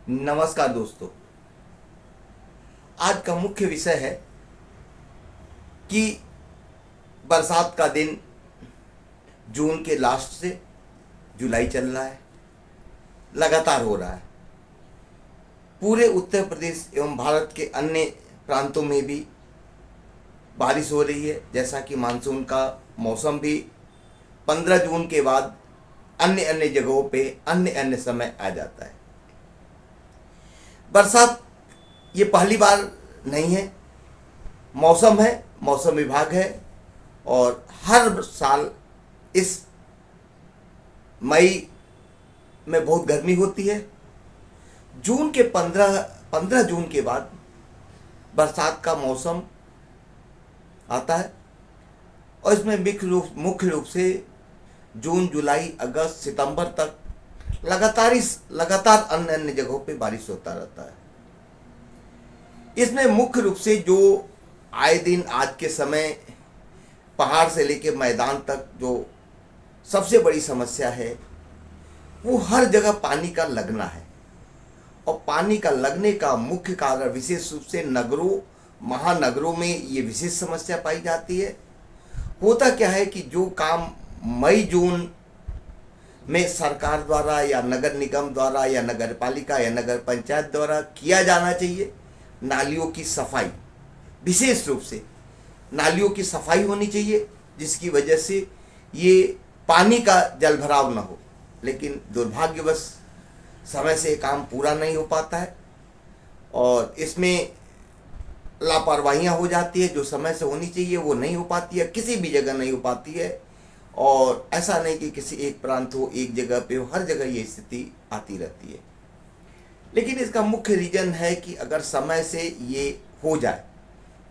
नमस्कार दोस्तों। आज का मुख्य विषय है कि बरसात का दिन जून के लास्ट से जुलाई चल रहा है, लगातार हो रहा है। पूरे उत्तर प्रदेश एवं भारत के अन्य प्रांतों में भी बारिश हो रही है, जैसा कि मानसून का मौसम भी 15 जून के बाद अन्य अन्य जगहों पे अन्य अन्य समय आ जाता है। बरसात ये पहली बार नहीं है, मौसम है, मौसम विभाग है और हर साल इस मई में बहुत गर्मी होती है। जून के 15 जून के बाद बरसात का मौसम आता है और इसमें मुख्य रूप से जून, जुलाई, अगस्त, सितंबर तक लगातार अन्य अन्य जगहों पे बारिश होता रहता है। इसमें मुख्य रूप से जो आए दिन आज के समय पहाड़ से लेकर मैदान तक जो सबसे बड़ी समस्या है वो हर जगह पानी का लगना है। और पानी का लगने का मुख्य कारण विशेष रूप से नगरों, महानगरों में ये विशेष समस्या पाई जाती है। होता क्या है कि जो काम मई जून में सरकार द्वारा या नगर निगम द्वारा या नगर पालिका या नगर पंचायत द्वारा किया जाना चाहिए, नालियों की सफाई, विशेष रूप से नालियों की सफाई होनी चाहिए, जिसकी वजह से ये पानी का जलभराव न हो। लेकिन दुर्भाग्यवश समय से काम पूरा नहीं हो पाता है और इसमें लापरवाहियाँ हो जाती है। जो समय से होनी चाहिए वो नहीं हो पाती है, किसी भी जगह नहीं हो पाती है। और ऐसा नहीं कि किसी एक प्रांत हो, एक जगह पे हो, हर जगह ये स्थिति आती रहती है। लेकिन इसका मुख्य रीजन है कि अगर समय से ये हो जाए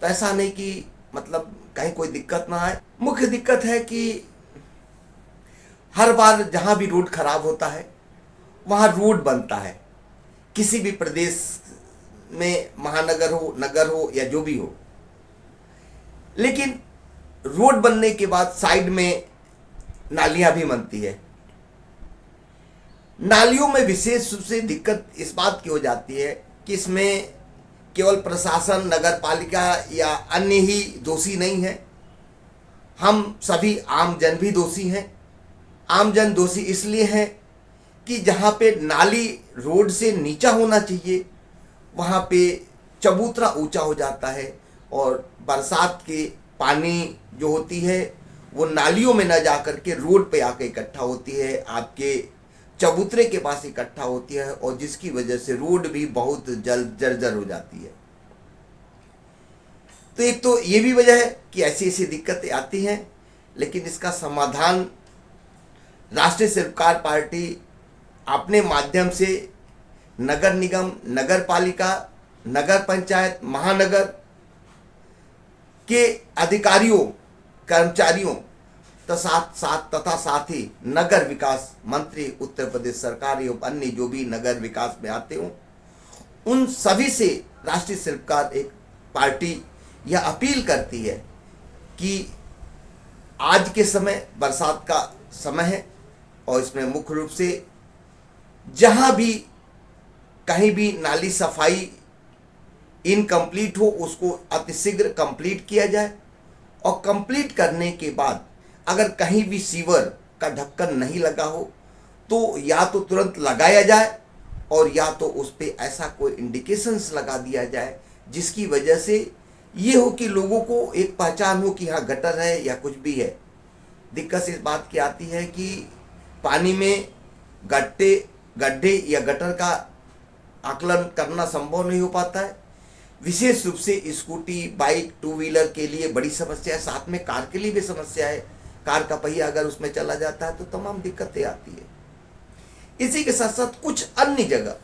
तो ऐसा नहीं कि मतलब कहीं कोई दिक्कत ना आए। मुख्य दिक्कत है कि हर बार जहाँ भी रोड खराब होता है वहाँ रोड बनता है, किसी भी प्रदेश में, महानगर हो, नगर हो या जो भी हो। लेकिन रोड बनने के बाद साइड में नालियां भी बनती है। नालियों में विशेष रूप से दिक्कत इस बात की हो जाती है कि इसमें केवल प्रशासन, नगर पालिका या अन्य ही दोषी नहीं है, हम सभी आमजन भी दोषी हैं। आमजन दोषी इसलिए हैं कि जहाँ पे नाली रोड से नीचा होना चाहिए वहाँ पे चबूतरा ऊंचा हो जाता है और बरसात के पानी जो होती है वो नालियों में न जा कर के रोड पे आके इकट्ठा होती है, आपके चबूतरे के पास इकट्ठा होती है और जिसकी वजह से रोड भी बहुत जल्द जर्जर हो जाती है। तो एक तो ये भी वजह है कि ऐसी ऐसी दिक्कतें आती हैं। लेकिन इसका समाधान राष्ट्रीय सरकार पार्टी अपने माध्यम से नगर निगम, नगर पालिका, नगर पंचायत, महानगर के अधिकारियों, कर्मचारियों तथा साथ ही नगर विकास मंत्री, उत्तर प्रदेश सरकार एवं अन्य जो भी नगर विकास में आते हों, उन सभी से राष्ट्रीय सरकार एक पार्टी यह अपील करती है कि आज के समय बरसात का समय है और इसमें मुख्य रूप से जहाँ भी कहीं भी नाली सफाई इनकम्प्लीट हो उसको अतिशीघ्र कंप्लीट किया जाए और कंप्लीट करने के बाद अगर कहीं भी सीवर का ढक्कन नहीं लगा हो तो या तो तुरंत लगाया जाए और या तो उस पर ऐसा कोई इंडिकेशंस लगा दिया जाए जिसकी वजह से ये हो कि लोगों को एक पहचान हो कि हाँ गटर है या कुछ भी है। दिक्कत इस बात की आती है कि पानी में गड्ढे या गटर का आकलन करना संभव नहीं हो पाता है। विशेष रूप से स्कूटी, बाइक, टू व्हीलर के लिए बड़ी समस्या है, साथ में कार के लिए भी समस्या है। कार का पहिया अगर उसमें चला जाता है तो तमाम दिक्कतें आती है। इसी के साथ साथ कुछ अन्य जगह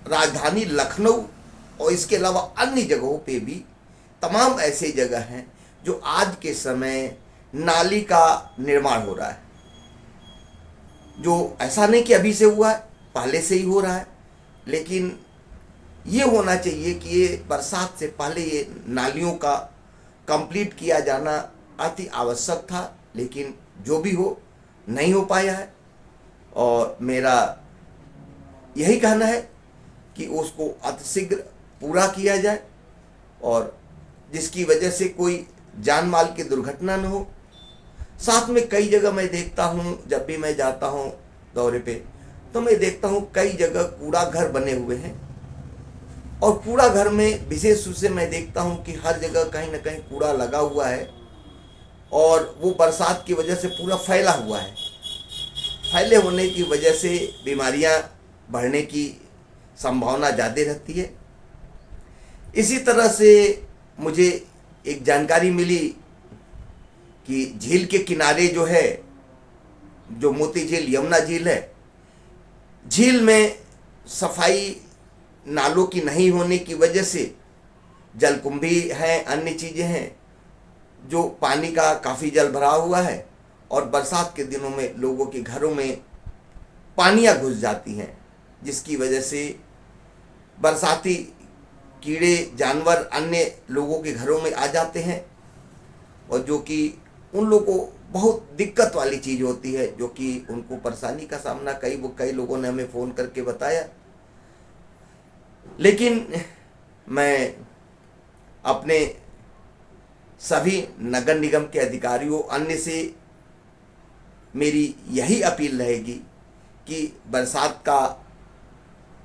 राजधानी लखनऊ और इसके अलावा अन्य जगहों पे भी तमाम ऐसे जगह हैं जो आज के समय नाली का निर्माण हो रहा है। जो ऐसा नहीं कि अभी से हुआ है, पहले से ही हो रहा है। लेकिन ये होना चाहिए कि ये बरसात से पहले ये नालियों का कंप्लीट किया जाना अति आवश्यक था। लेकिन जो भी हो, नहीं हो पाया है। और मेरा यही कहना है कि उसको अतिशीघ्र पूरा किया जाए और जिसकी वजह से कोई जान माल की दुर्घटना न हो। साथ में कई जगह मैं देखता हूँ, जब भी मैं जाता हूँ दौरे पे, तो मैं देखता हूँ कई जगह कूड़ा घर बने हुए हैं और कूड़ा घर में विशेष रूप से मैं देखता हूँ कि हर जगह कहीं ना कहीं कूड़ा लगा हुआ है और वो बरसात की वजह से पूरा फैला हुआ है। फैले होने की वजह से बीमारियां बढ़ने की संभावना ज़्यादा रहती है। इसी तरह से मुझे एक जानकारी मिली कि झील के किनारे जो है, जो मोती झील यमुना झील है, झील में सफाई नालों की नहीं होने की वजह से जलकुंभी हैं, अन्य चीज़ें हैं, जो पानी का काफ़ी जल भरा हुआ है और बरसात के दिनों में लोगों के घरों में पानियाँ घुस जाती हैं, जिसकी वजह से बरसाती कीड़े जानवर अन्य लोगों के घरों में आ जाते हैं और जो कि उन लोगों को बहुत दिक्कत वाली चीज़ होती है, जो कि उनको परेशानी का सामना कई लोगों ने हमें फ़ोन करके बताया। लेकिन मैं अपने सभी नगर निगम के अधिकारियों अन्य से मेरी यही अपील रहेगी कि बरसात का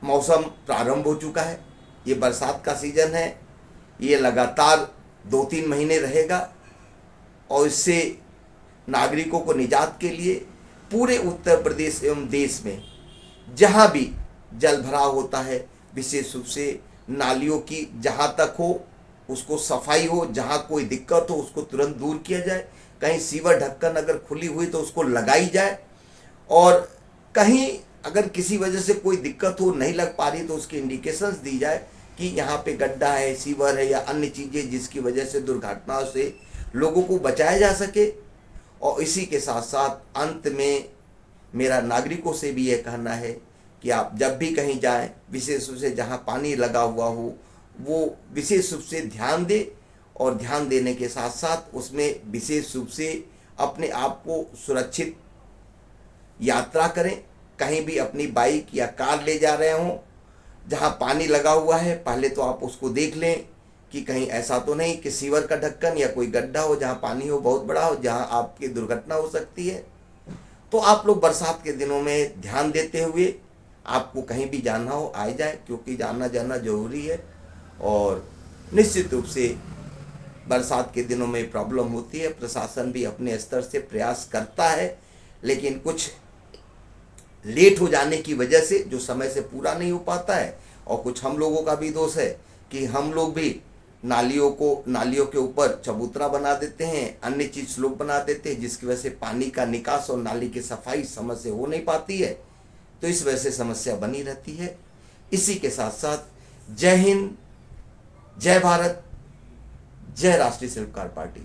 मौसम प्रारंभ हो चुका है, ये बरसात का सीज़न है, ये लगातार 2-3 महीने रहेगा और इससे नागरिकों को निजात के लिए पूरे उत्तर प्रदेश एवं देश में जहाँ भी जल भराव होता है, विशेष रूप से नालियों की जहाँ तक हो उसको सफाई हो, जहाँ कोई दिक्कत हो उसको तुरंत दूर किया जाए। कहीं सीवर ढक्कन अगर खुली हुई तो उसको लगाई जाए और कहीं अगर किसी वजह से कोई दिक्कत हो, नहीं लग पा रही, तो उसकी इंडिकेशंस दी जाए कि यहाँ पे गड्ढा है, सीवर है या अन्य चीज़ें जिसकी वजह से दुर्घटनाओं से लोगों को बचाया जा सके। और इसी के साथ साथ अंत में मेरा नागरिकों से भी यह कहना है कि आप जब भी कहीं जाएं, विशेष रूप से जहां पानी लगा हुआ हो वो विशेष रूप से ध्यान दें और ध्यान देने के साथ साथ उसमें विशेष रूप से अपने आप को सुरक्षित यात्रा करें। कहीं भी अपनी बाइक या कार ले जा रहे हों, जहां पानी लगा हुआ है पहले तो आप उसको देख लें कि कहीं ऐसा तो नहीं कि सीवर का ढक्कन या कोई गड्ढा हो जहां पानी हो बहुत बड़ा हो, जहां आपकी दुर्घटना हो सकती है। तो आप लोग बरसात के दिनों में ध्यान देते हुए आपको कहीं भी जाना हो आ जाए, क्योंकि जाना जरूरी है। और निश्चित रूप से बरसात के दिनों में प्रॉब्लम होती है, प्रशासन भी अपने स्तर से प्रयास करता है, लेकिन कुछ लेट हो जाने की वजह से जो समय से पूरा नहीं हो पाता है। और कुछ हम लोगों का भी दोष है कि हम लोग भी नालियों के ऊपर चबूतरा बना देते हैं, अन्य चीज स्लोप बना देते हैं, जिसकी वजह से पानी का निकास और नाली की सफाई समय से हो नहीं पाती है, तो इस वजह से समस्या बनी रहती है। इसी के साथ साथ जय हिंद, जय भारत, जय राष्ट्रीय शिल्पकार पार्टी।